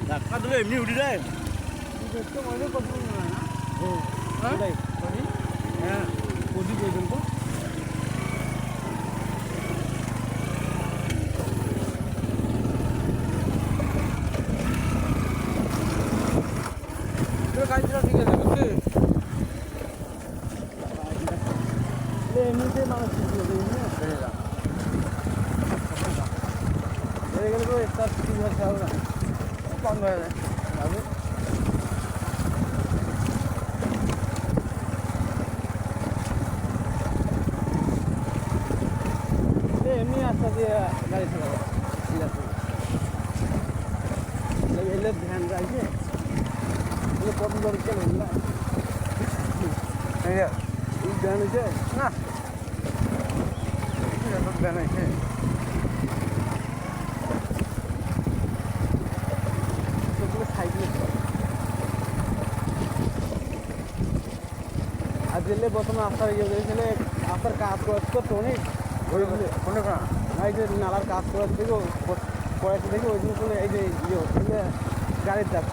ধাক্কা দিলে এমনি উঠে যায়। দেখতে মনে করতে না হ্যাঁ হ্যাঁ প্রদীপ পর্যন্ত কাজটা ঠিক আছে বুঝলি এমনিতে মানুষ গেলে তো একটা ঠিক আছে হবে না কম হয়ে যায় এমনি আস্তে দিয়ে গাড়ি চালাবো ঠিক আছে এলে ধ্যান রাখছে কত দর কেন না এই ধ্যান হয়েছে না ধ্যান হয়েছে সাইকেল আর দিলে প্রথমে আসার ইয়ে করেছিল আসার কাজ করতো অনেক ফোনে এই যে নালার কাজ করার থেকে কয়েকটা থেকে ওই দিন এই যে ইয়ে গাড়ির চাপ